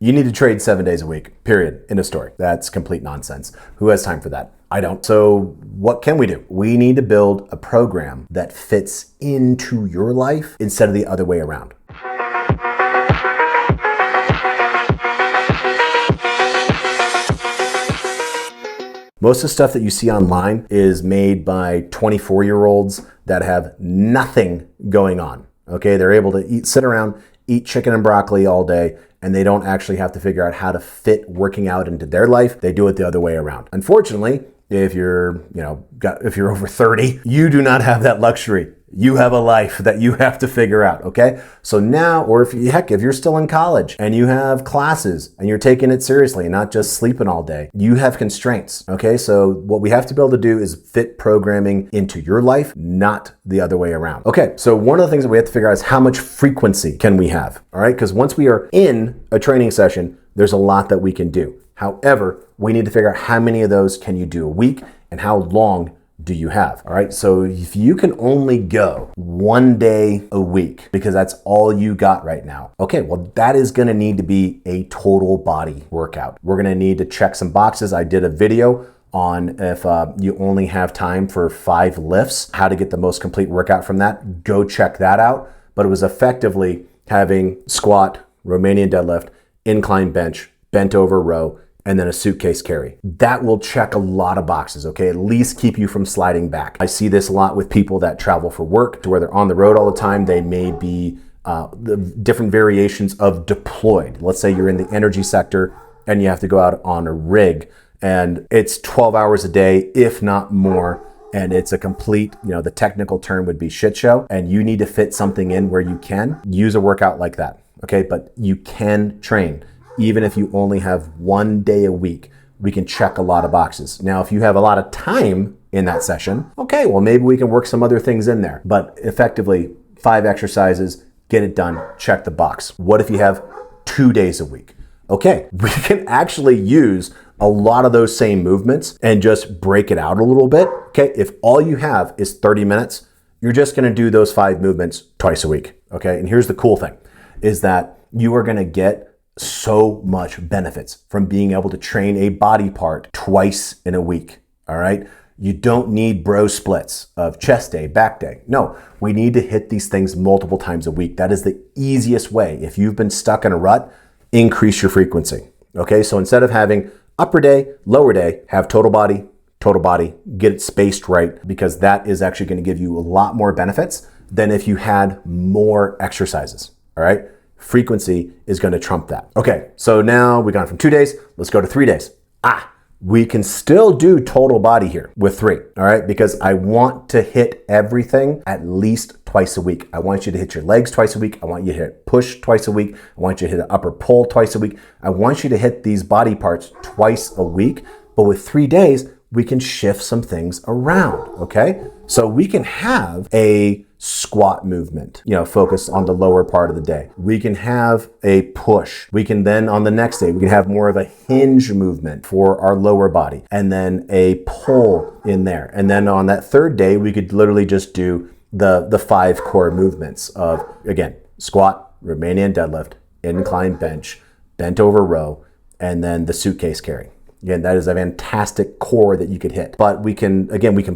You need to trade 7 days a week, period. End of story. That's complete nonsense. Who has time for that? I don't. So what can we do? We need to build a program that fits into your life instead of the other way around. Most of the stuff that you see online is made by 24-year-olds that have nothing going on. Okay, they're able to sit around, eat chicken and broccoli all day, and they don't actually have to figure out how to fit working out into their life. They do it the other way around. Unfortunately, if you're over 30, you do not have that luxury. You have a life that you have to figure out, okay? So now, or if you're still in college and you have classes and you're taking it seriously and not just sleeping all day, you have constraints, okay? So what we have to be able to do is fit programming into your life, not the other way around. Okay, so one of the things that we have to figure out is how much frequency can we have, all right? Because once we are in a training session, there's a lot that we can do. However, we need to figure out how many of those can you do a week and how long do you have? All right, so if you can only go 1 day a week because that's all you got right now, okay, well, that is gonna need to be a total body workout. We're gonna need to check some boxes. I did a video on if you only have time for 5 lifts, how to get the most complete workout from that. Go check that out. But it was effectively having squat, Romanian deadlift, incline bench, bent over row, and then a suitcase carry. That will check a lot of boxes, okay? At least keep you from sliding back. I see this a lot with people that travel for work to where they're on the road all the time. They may be the different variations of deployed. Let's say you're in the energy sector and you have to go out on a rig and it's 12 hours a day, if not more. And it's a complete, the technical term would be shit show. And you need to fit something in where you can use a workout like that, okay? But you can train. Even if you only have 1 day a week, we can check a lot of boxes. Now, if you have a lot of time in that session, okay, well, maybe we can work some other things in there. But effectively, 5 exercises, get it done, check the box. What if you have 2 days a week? Okay, we can actually use a lot of those same movements and just break it out a little bit. Okay, if all you have is 30 minutes, you're just gonna do those 5 movements twice a week. Okay, and here's the cool thing, is that you are gonna get so much benefits from being able to train a body part twice in a week, all right? You don't need bro splits of chest day, back day. No, we need to hit these things multiple times a week. That is the easiest way. If you've been stuck in a rut, increase your frequency, okay? So instead of having upper day, lower day, have total body, get it spaced right, because that is actually gonna give you a lot more benefits than if you had more exercises, all right? Frequency is going to trump that. Okay, so now we've gone from 2 days, let's go to 3 days. We can still do total body here with 3, all right? Because I want to hit everything at least twice a week. I want you to hit your legs twice a week. I want you to hit push twice a week. I want you to hit an upper pull twice a week. I want you to hit these body parts twice a week. But with 3 days, we can shift some things around, okay? So we can have a squat movement, focus on the lower part of the day. We can have a push. We can then on the next day, we can have more of a hinge movement for our lower body and then a pull in there. And then on that 3rd day, we could literally just do the 5 core movements of, again, squat, Romanian deadlift, incline bench, bent over row, and then the suitcase carry. Again, that is a fantastic core that you could hit. But we can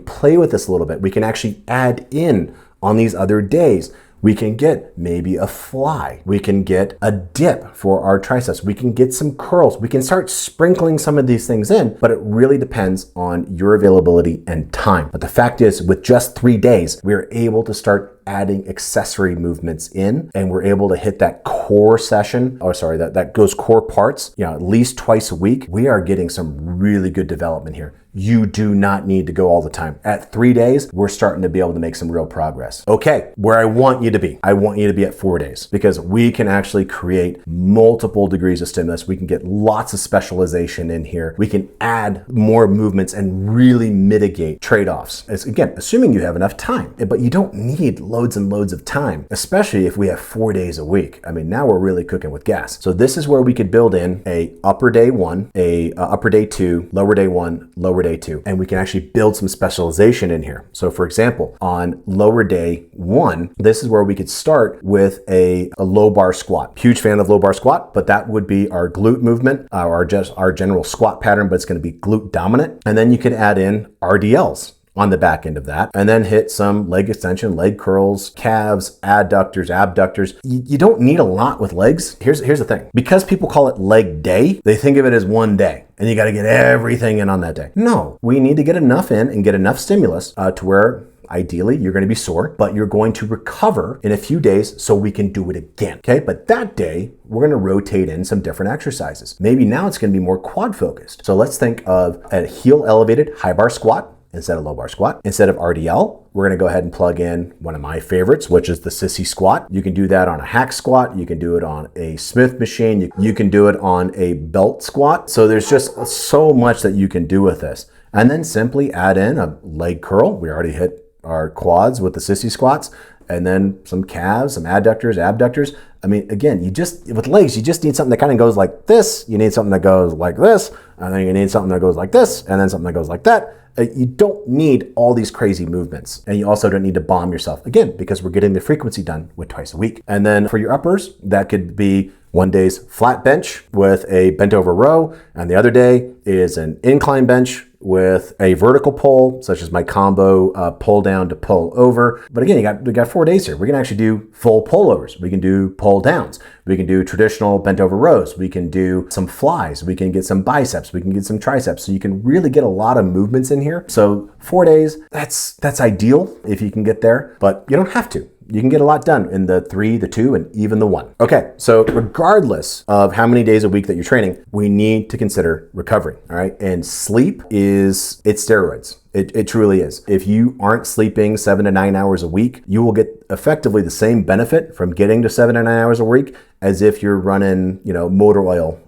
play with this a little bit. We can actually add in on these other days. We can get maybe a fly. We can get a dip for our triceps. We can get some curls. We can start sprinkling some of these things in, but it really depends on your availability and time. But the fact is, with just 3 days, we're able to start adding accessory movements in, and we're able to hit that core session, those core parts, at least twice a week. We are getting some really good development here. You do not need to go all the time. At 3 days, we're starting to be able to make some real progress. Okay, where I want you to be. I want you to be at 4 days, because we can actually create multiple degrees of stimulus. We can get lots of specialization in here. We can add more movements and really mitigate trade-offs. As again, assuming you have enough time, but you don't need loads and loads of time, especially if we have 4 days a week. I mean, now we're really cooking with gas. So this is where we could build in a upper day 1, a upper day 2, lower day 1, lower day 2, and we can actually build some specialization in here. So for example, on lower day 1, this is where we could start with a low bar squat. Huge fan of low bar squat, but that would be our glute movement, our general squat pattern, but it's going to be glute dominant. And then you could add in RDLs on the back end of that, and then hit some leg extension, leg curls, calves, adductors, abductors. You don't need a lot with legs. Here's the thing. Because people call it leg day, they think of it as one day, and you got to get everything in on that day. No, we need to get enough in and get enough stimulus to where ideally you're going to be sore, but you're going to recover in a few days so we can do it again. Okay, but that day we're going to rotate in some different exercises. Maybe now it's going to be more quad focused. So let's think of a heel elevated high bar squat instead of low bar squat. Instead of RDL, we're going to go ahead and plug in one of my favorites, which is the sissy squat. You can do that on a hack squat. You can do it on a Smith machine. You can do it on a belt squat. So there's just so much that you can do with this. And then simply add in a leg curl. We already hit our quads with the sissy squats, and then some calves, some adductors, abductors. I mean, again, with legs, you just need something that kind of goes like this. You need something that goes like this, and then you need something that goes like this, and then something that goes like that. You don't need all these crazy movements, and you also don't need to bomb yourself, again, because we're getting the frequency done with twice a week. And then for your uppers, that could be one day's flat bench with a bent over row, and the other day is an incline bench with a vertical pull, such as my combo pull down to pull over. But again, we got 4 days here. We can actually do full pullovers. We can do pull downs. We can do traditional bent over rows. We can do some flies. We can get some biceps. We can get some triceps. So you can really get a lot of movements in here. So 4 days, that's ideal if you can get there, but you don't have to. You can get a lot done in the 3, the 2, and even the 1. Okay, so regardless of how many days a week that you're training, we need to consider recovery, all right? And sleep it's steroids. It truly is. If you aren't sleeping 7 to 9 hours a week, you will get effectively the same benefit from getting to 7 to 9 hours a week as if you're running, motor oil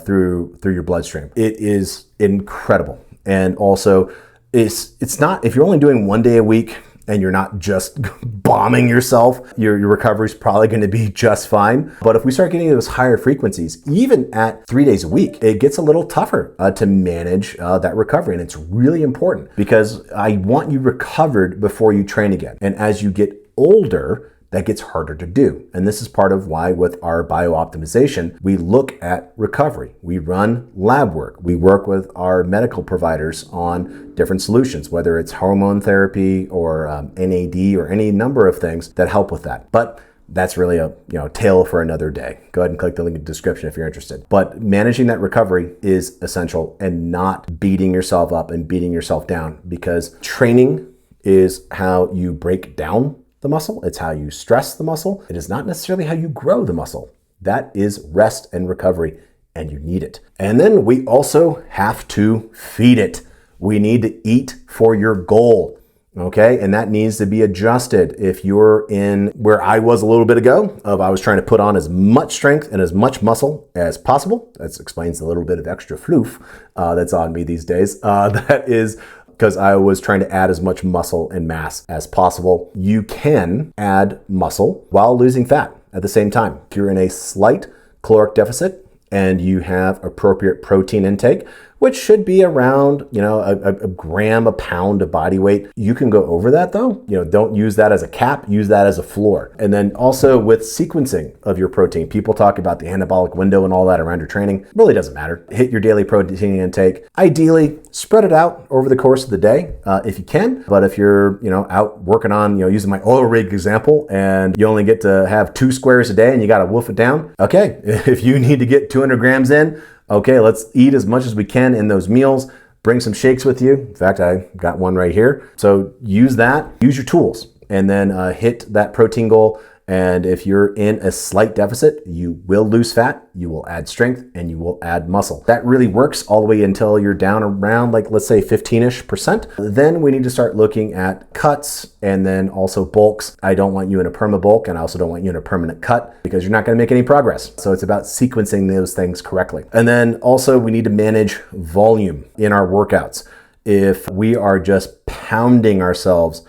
through your bloodstream. It is incredible. And also, it's not, if you're only doing 1 day a week, and you're not just bombing yourself, your recovery is probably going to be just fine. But if we start getting those higher frequencies, even at 3 days a week, it gets a little tougher to manage that recovery. And it's really important because I want you recovered before you train again. And as you get older, that gets harder to do. And this is part of why with our biooptimization, we look at recovery. We run lab work. We work with our medical providers on different solutions, whether it's hormone therapy or NAD or any number of things that help with that. But that's really a tale for another day. Go ahead and click the link in the description if you're interested. But managing that recovery is essential, and not beating yourself up and beating yourself down, because training is how you break down the muscle. It's how you stress the muscle. It is not necessarily how you grow the muscle. That is rest and recovery, and you need it. And then we also have to feed it. We need to eat for your goal. Okay, and that needs to be adjusted. If you're in where I was a little bit ago, I was trying to put on as much strength and as much muscle as possible. That explains the little bit of extra floof that's on me these days. That is because I was trying to add as much muscle and mass as possible. You can add muscle while losing fat at the same time. If you're in a slight caloric deficit and you have appropriate protein intake, which should be around, a gram, a pound of body weight. You can go over that though. Don't use that as a cap, use that as a floor. And then also with sequencing of your protein, people talk about the anabolic window and all that around your training. It really doesn't matter. Hit your daily protein intake. Ideally, spread it out over the course of the day if you can. But if you're, out working on, using my oil rig example, and you only get to have 2 squares a day and you got to wolf it down. Okay, if you need to get 200 grams in, okay, let's eat as much as we can in those meals. Bring some shakes with you. In fact, I got one right here. So use that, use your tools, and then hit that protein goal. And if you're in a slight deficit, you will lose fat, you will add strength, and you will add muscle. That really works all the way until you're down around, let's say 15-ish%. Then we need to start looking at cuts and then also bulks. I don't want you in a perma bulk, and I also don't want you in a permanent cut, because you're not going to make any progress. So it's about sequencing those things correctly. And then also we need to manage volume in our workouts. If we are just pounding ourselves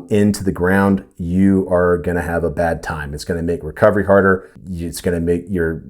into the ground, you are going to have a bad time. It's going to make recovery harder. It's going to make you're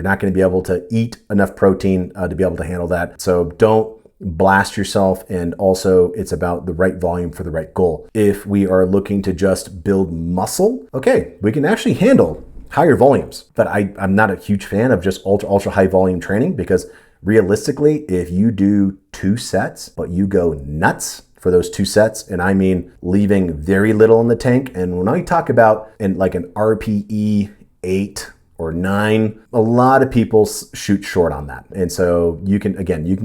not going to be able to eat enough protein to be able to handle that. So don't blast yourself. And also it's about the right volume for the right goal. If we are looking to just build muscle, okay, we can actually handle higher volumes. But I'm not a huge fan of just ultra high volume training, because realistically, if you do 2 sets, but you go nuts for those 2 sets, and I mean leaving very little in the tank. And when I talk about in like an RPE 8 or 9, a lot of people shoot short on that. And so you can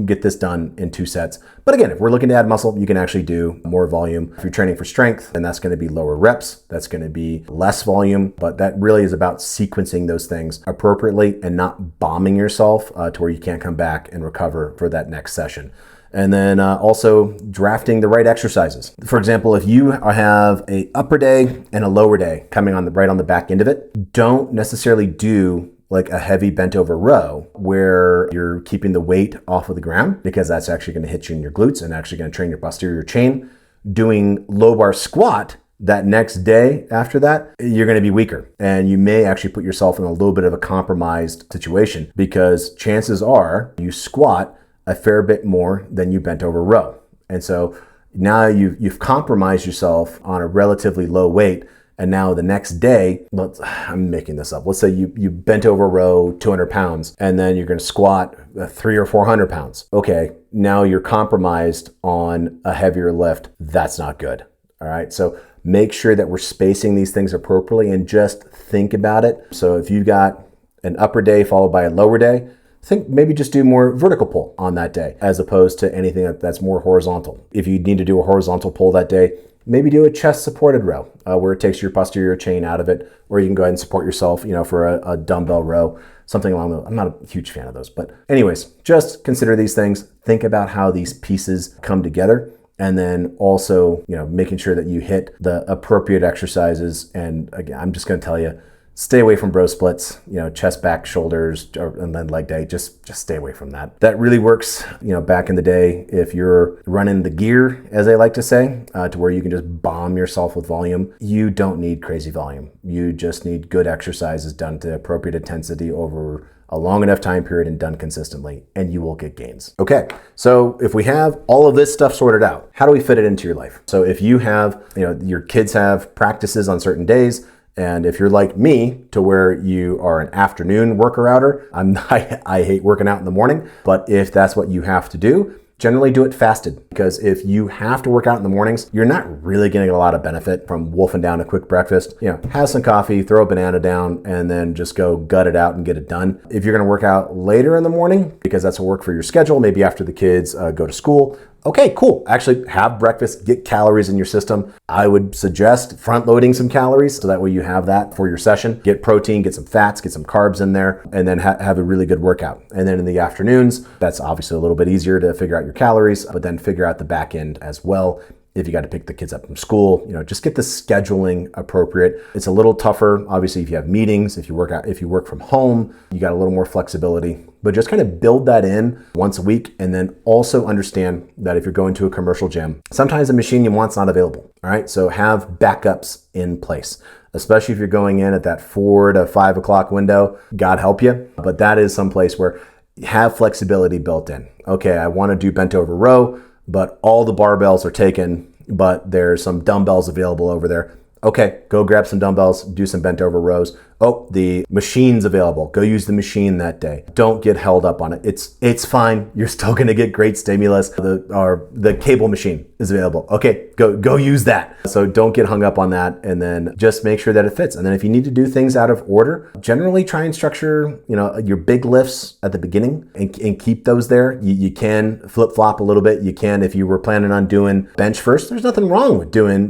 get this done in 2 sets. But again, if we're looking to add muscle, you can actually do more volume. If you're training for strength, then that's going to be lower reps. That's going to be less volume. But that really is about sequencing those things appropriately and not bombing yourself to where you can't come back and recover for that next session. And then also drafting the right exercises. For example, if you have a upper day and a lower day coming on right on the back end of it, don't necessarily do like a heavy bent over row where you're keeping the weight off of the ground, because that's actually going to hit you in your glutes and actually going to train your posterior chain. Doing low bar squat that next day after that, you're going to be weaker, and you may actually put yourself in a little bit of a compromised situation, because chances are you squat a fair bit more than you bent over row. And so now you've compromised yourself on a relatively low weight. And now the next day, I'm making this up. Let's say you bent over row 200 pounds, and then you're going to squat 300 or 400 pounds. Okay, now you're compromised on a heavier lift. That's not good. All right. So make sure that we're spacing these things appropriately, and just think about it. So if you've got an upper day followed by a lower day, think maybe just do more vertical pull on that day as opposed to anything that's more horizontal. If you need to do a horizontal pull that day, maybe do a chest supported row where it takes your posterior chain out of it, or you can go ahead and support yourself, for a dumbbell row, something along those. I'm not a huge fan of those, but anyways, just consider these things. Think about how these pieces come together. And then also, making sure that you hit the appropriate exercises. And again, I'm just going to tell you, stay away from bro splits, chest, back, shoulders, and then leg day. Just stay away from that. That really works, back in the day, if you're running the gear, as they like to say, to where you can just bomb yourself with volume. You don't need crazy volume. You just need good exercises done to appropriate intensity over a long enough time period and done consistently, and you will get gains. Okay, so if we have all of this stuff sorted out, how do we fit it into your life? So if you have, your kids have practices on certain days, and if you're like me, to where you are an afternoon worker-outer, I hate working out in the morning, but if that's what you have to do, generally do it fasted, because if you have to work out in the mornings, you're not really getting a lot of benefit from wolfing down a quick breakfast. Have some coffee, throw a banana down, and then just go gut it out and get it done. If you're gonna work out later in the morning, because that's will work for your schedule, maybe after the kids go to school, okay, cool. Actually have breakfast, get calories in your system. I would suggest front loading some calories so that way you have that for your session. Get protein, get some fats, get some carbs in there, and then have a really good workout. And then in the afternoons, that's obviously a little bit easier to figure out your calories, but then figure out the back end as well. If you got to pick the kids up from school, just get the scheduling appropriate. It's a little tougher, obviously, if you have meetings, if you work from home, you got a little more flexibility, but just kind of build that in once a week. And then also understand that if you're going to a commercial gym, sometimes the machine you want's not available. All right. So have backups in place, especially if you're going in at that 4 to 5 o'clock window. God help you. But that is some place where you have flexibility built in. Okay, I want to do bent over row, but all the barbells are taken, but there's some dumbbells available over there. Okay, go grab some dumbbells, do some bent over rows. Oh, the machine's available. Go use the machine that day. Don't get held up on it. It's fine. You're still gonna get great stimulus. The cable machine is available. Okay, go use that. So don't get hung up on that, and then just make sure that it fits. And then if you need to do things out of order, generally try and structure, your big lifts at the beginning and keep those there. You can flip flop a little bit. You can, if you were planning on doing bench first, there's nothing wrong with doing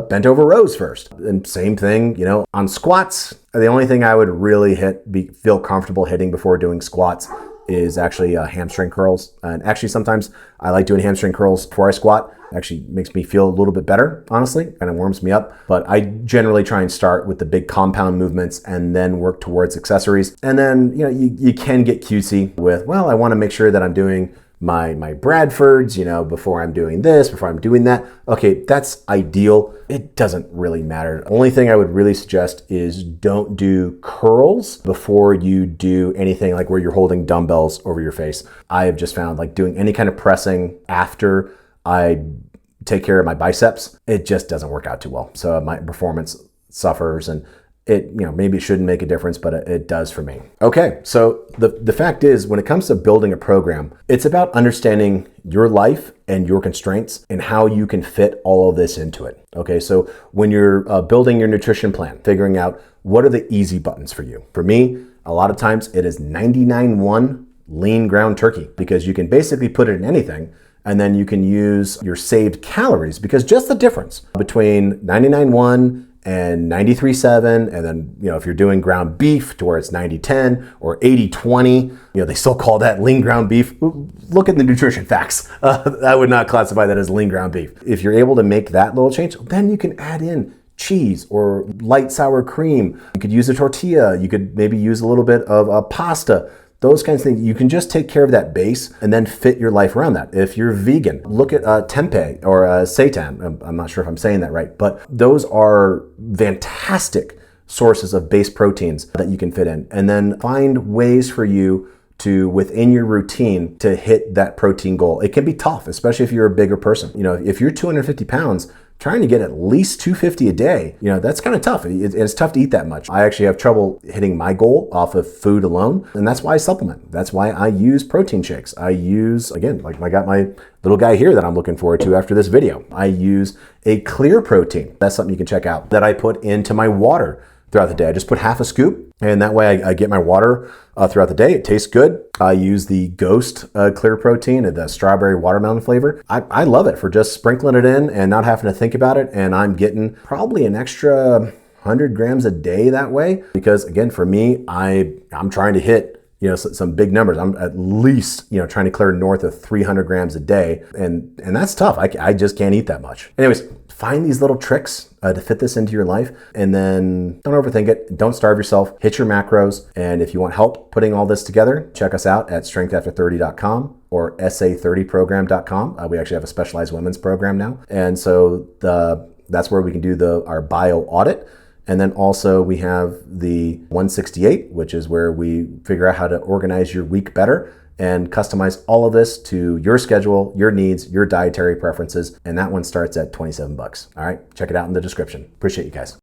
bent over rows first. And same thing, on squats. The only thing I would really feel comfortable hitting before doing squats is actually hamstring curls. And actually, sometimes I like doing hamstring curls before I squat. Actually makes me feel a little bit better, honestly, kind of warms me up. But I generally try and start with the big compound movements and then work towards accessories. And then, you can get cutesy with, well, I want to make sure that I'm doing my Bradfords, before I'm doing this, before I'm doing that. Okay, that's ideal. It doesn't really matter. The only thing I would really suggest is don't do curls before you do anything like where you're holding dumbbells over your face. I have just found like doing any kind of pressing after I take care of my biceps, it just doesn't work out too well. So my performance suffers, and maybe it shouldn't make a difference, but it does for me. Okay, so the fact is, when it comes to building a program, it's about understanding your life and your constraints and how you can fit all of this into it. Okay, so when you're building your nutrition plan, figuring out what are the easy buttons for you. For me, a lot of times it is 99.1 lean ground turkey, because you can basically put it in anything, and then you can use your saved calories, because just the difference between 99.1 and 93.7, and then, if you're doing ground beef to where it's 90.10 or 80.20, they still call that lean ground beef. Look at the nutrition facts. I would not classify that as lean ground beef. If you're able to make that little change, then you can add in cheese or light sour cream. You could use a tortilla. You could maybe use a little bit of pasta. Those kinds of things. You can just take care of that base and then fit your life around that. If you're vegan, look at tempeh or seitan. I'm not sure if I'm saying that right, but those are fantastic sources of base proteins that you can fit in. And then find ways for you to, within your routine, to hit that protein goal. It can be tough, especially if you're a bigger person. If you're 250 pounds, trying to get at least 250 a day, that's kind of tough. It's tough to eat that much. I actually have trouble hitting my goal off of food alone, and that's why I supplement. That's why I use protein shakes. I use, again, like I got my little guy here that I'm looking forward to after this video. I use a clear protein. That's something you can check out, that I put into my water throughout the day. I just put half a scoop, and that way I get my water throughout the day. It tastes good. I use the Ghost clear protein, the strawberry watermelon flavor. I love it for just sprinkling it in and not having to think about it. And I'm getting probably an extra 100 grams a day that way, because again, for me, I'm trying to hit some big numbers. I'm at least trying to clear north of 300 grams a day, and that's tough. I just can't eat that much. Anyways, find these little tricks to fit this into your life, and then don't overthink it. Don't starve yourself. Hit your macros. And if you want help putting all this together, check us out at strengthafter30.com or sa30program.com. We actually have a specialized women's program now, and so that's where we can do our bio audit. And then also we have the 168, which is where we figure out how to organize your week better and customize all of this to your schedule, your needs, your dietary preferences. And that one starts at $27. All right, check it out in the description. Appreciate you guys.